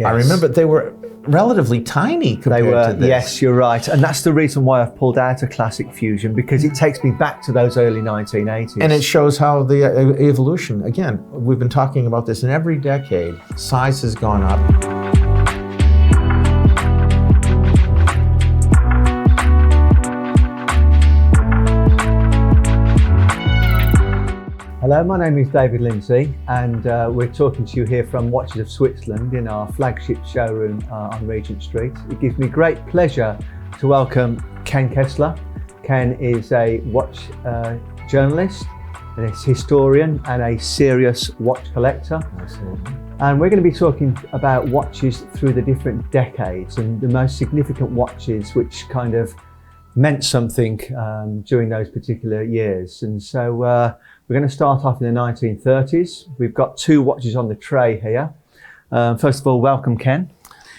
Yes. I remember they were relatively tiny compared to this. Yes, you're right. And that's the reason why I've pulled out a Classic Fusion, because it takes me back to those early 1980s. And it shows how the evolution, again, we've been talking about this in every decade, size has gone up. Hello, my name is David Lindsay, and we're talking to you here from Watches of Switzerland in our flagship showroom on Regent Street. It gives me great pleasure to welcome Ken Kessler. Ken is a watch journalist, a historian, and a serious watch collector. Absolutely. And we're going to be talking about watches through the different decades and the most significant watches which kind of meant something during those particular years. And so we're going to start off in the 1930s. We've got two watches on the tray here. First of all, welcome, Ken.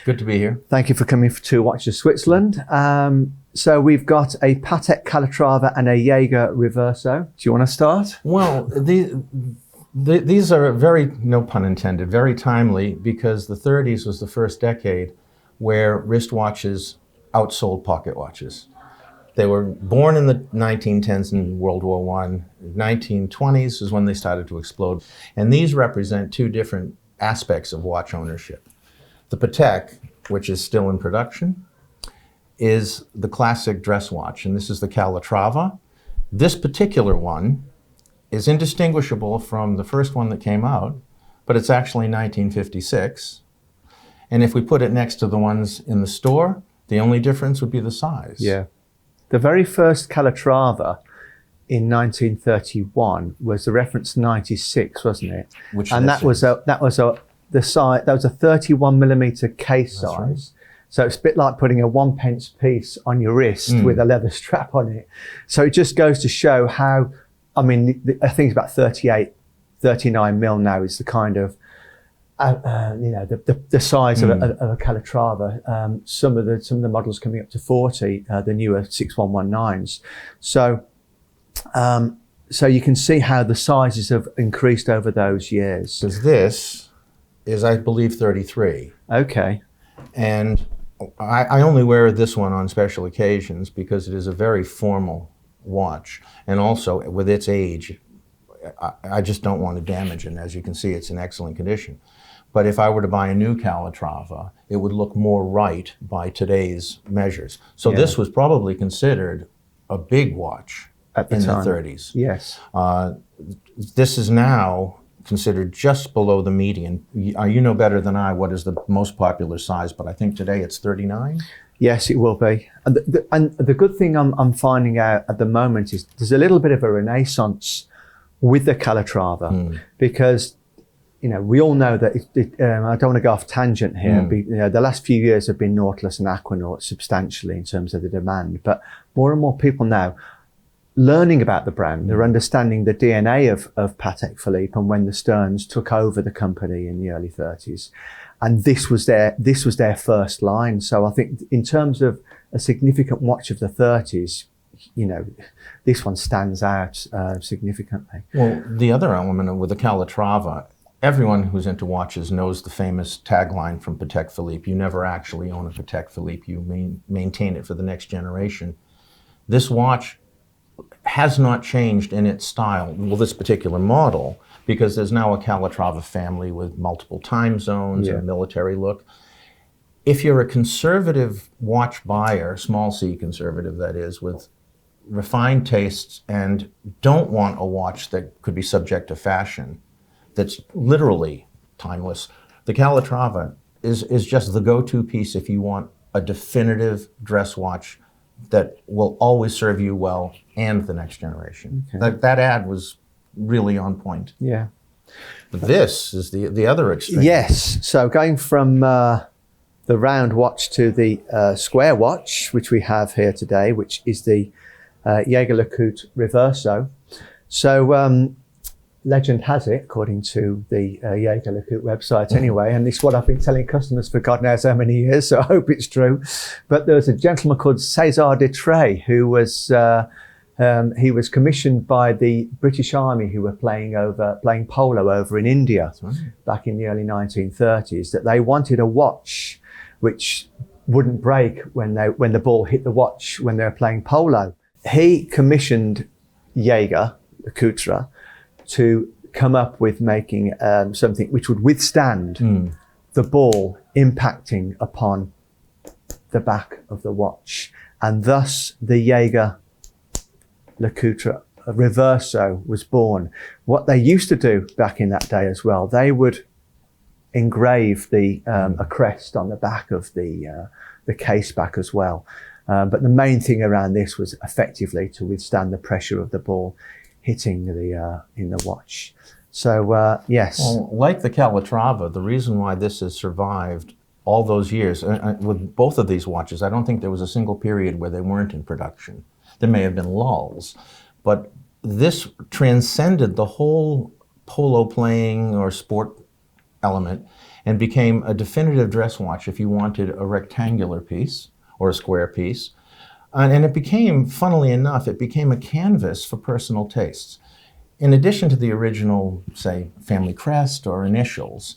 Good to be here. Thank you for coming to Watches of Switzerland. So we've got a Patek Calatrava and a Jaeger Reverso. Do you want to start? Well, these are very, no pun intended, very timely, because the 30s was the first decade where wristwatches outsold pocket watches. They were born in the 1910s in World War I. 1920s is when they started to explode. And these represent two different aspects of watch ownership. The Patek, which is still in production, is the classic dress watch, and this is the Calatrava. This particular one is indistinguishable from the first one that came out, but it's actually 1956. And if we put it next to the ones in the store, the only difference would be the size. Yeah. The very first Calatrava in 1931 was the reference 96, wasn't it? That was a 31 millimeter case size. Right. So it's a bit like putting a 1 pence piece on your wrist with a leather strap on it. So it just goes to show how, I mean, I think it's about 39 mil now is the kind of, the size of a Calatrava. Some of the models coming up to 40, the newer 6119s. So you can see how the sizes have increased over those years. Because this is, I believe, 33. Okay. And I only wear this one on special occasions because it is a very formal watch. And also, with its age, I just don't want to damage it. And as you can see, it's in excellent condition. But if I were to buy a new Calatrava, it would look more right by today's measures. So this was probably considered a big watch at the time. The 30s. Yes. This is now considered just below the median. You know better than I what is the most popular size, but I think today it's 39. Yes, it will be. And the good thing I'm finding out at the moment is there's a little bit of a renaissance with the Calatrava because, you know, we all know that I don't want to go off tangent here. The last few years have been Nautilus and Aquanaut substantially in terms of the demand, but more and more people now learning about the brand, they're understanding the DNA of Patek Philippe and when the Stearns took over the company in the early 30s. And this was their first line. So I think in terms of a significant watch of the 30s, you know, this one stands out significantly. Well, the other element with the Calatrava, everyone who's into watches knows the famous tagline from Patek Philippe: you never actually own a Patek Philippe, you maintain it for the next generation. This watch has not changed in its style, well, this particular model, because there's now a Calatrava family with multiple time zones and a military look. If you're a conservative watch buyer, small c conservative that is, with refined tastes and don't want a watch that could be subject to fashion, that's literally timeless, the Calatrava is just the go-to piece if you want a definitive dress watch that will always serve you well and the next generation. Okay. That ad was really on point. Yeah. But this is the other extreme. Yes. So going from the round watch to the square watch, which we have here today, which is the Jaeger-LeCoultre Reverso. So legend has it, according to the Jaeger-LeCoultre website anyway, and it's what I've been telling customers for God knows how many years, so I hope it's true. But there was a gentleman called César de Trey who was He was commissioned by the British Army, who were playing polo over in India back in the early 1930s, that they wanted a watch which wouldn't break when the ball hit the watch when they were playing polo. He commissioned Jaeger, the Couture, to come up with making something which would withstand the ball impacting upon the back of the watch. And thus the Jaeger Le Couture Reverso was born. What they used to do back in that day as well, they would engrave a crest on the back of the case back as well. But the main thing around this was effectively to withstand the pressure of the ball hitting in the watch. So yes. Well, like the Calatrava, the reason why this has survived all those years, with both of these watches, I don't think there was a single period where they weren't in production. There may have been lulls, but this transcended the whole polo playing or sport element and became a definitive dress watch if you wanted a rectangular piece or a square piece. And it became, funnily enough, it became a canvas for personal tastes. In addition to the original, say, family crest or initials,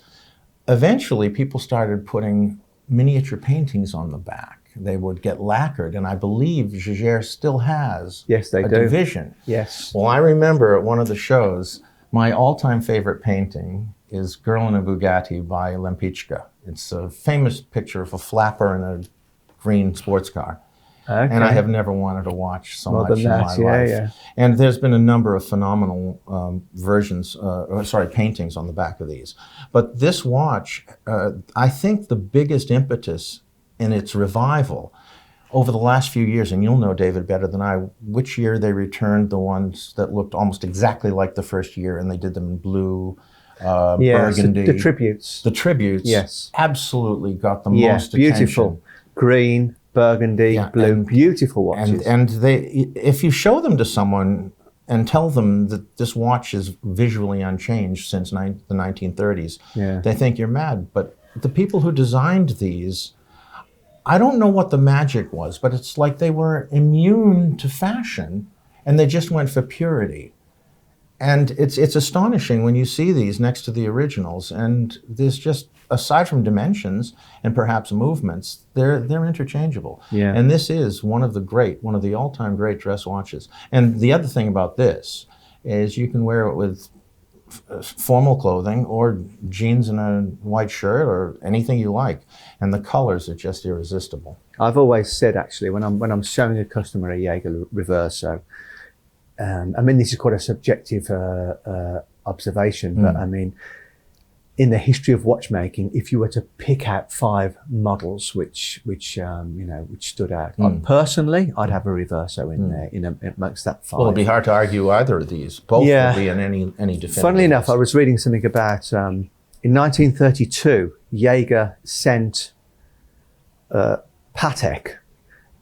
eventually people started putting miniature paintings on the back. They would get lacquered, and I believe Jaeger still has a division. Yes. Well, I remember at one of the shows, my all-time favorite painting is Girl in a Bugatti by Lempichka. It's a famous picture of a flapper in a green sports car. Okay. And I have never wanted a watch so much in my life. Yeah. And there's been a number of phenomenal paintings on the back of these. But this watch, I think the biggest impetus in its revival over the last few years, and you'll know, David, better than I, which year they returned the ones that looked almost exactly like the first year, and they did them in blue, burgundy. The tributes. The tributes, yes, absolutely got the most attention. Beautiful. Green, burgundy, blue, beautiful watches. And they, if you show them to someone and tell them that this watch is visually unchanged since the 1930s, they think you're mad. But the people who designed these, I don't know what the magic was, but it's like they were immune to fashion and they just went for purity. And it's astonishing when you see these next to the originals, and there's just, aside from dimensions and perhaps movements, they're interchangeable. Yeah. And this is one of the all-time great dress watches. And the other thing about this is you can wear it with formal clothing or jeans and a white shirt or anything you like, and the colors are just irresistible. I've always said, actually, when I'm showing a customer a Jaeger Reverso, I mean, this is quite a subjective observation, but I mean, in the history of watchmaking, if you were to pick out 5 models which stood out, personally, I'd have a Reverso in there, amongst that 5. Well, it'd be hard to argue either of these. Both will be in any definitive. Funnily enough, I was reading something about in 1932, Jaeger sent Patek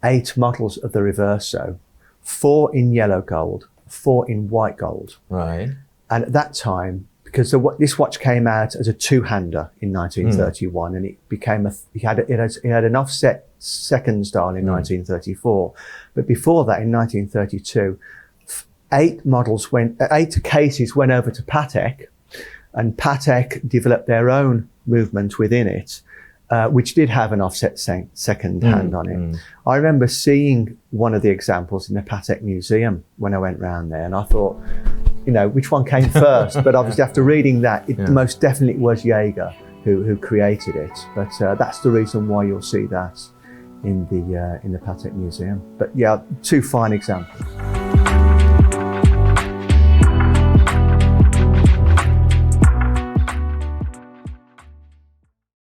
8 models of the Reverso. 4 in yellow gold, 4 in white gold. Right. And at that time, because this watch came out as a two-hander in 1931, and it became it had an offset second dial in 1934. But before that, in 1932, 8 cases went over to Patek, and Patek developed their own movement within it, which did have an offset second hand on it. I remember seeing one of the examples in the Patek Museum when I went round there, and I thought, which one came first? But obviously after reading that, it most definitely was Jaeger who created it. But that's the reason why you'll see that in the Patek Museum. But yeah, 2 fine examples.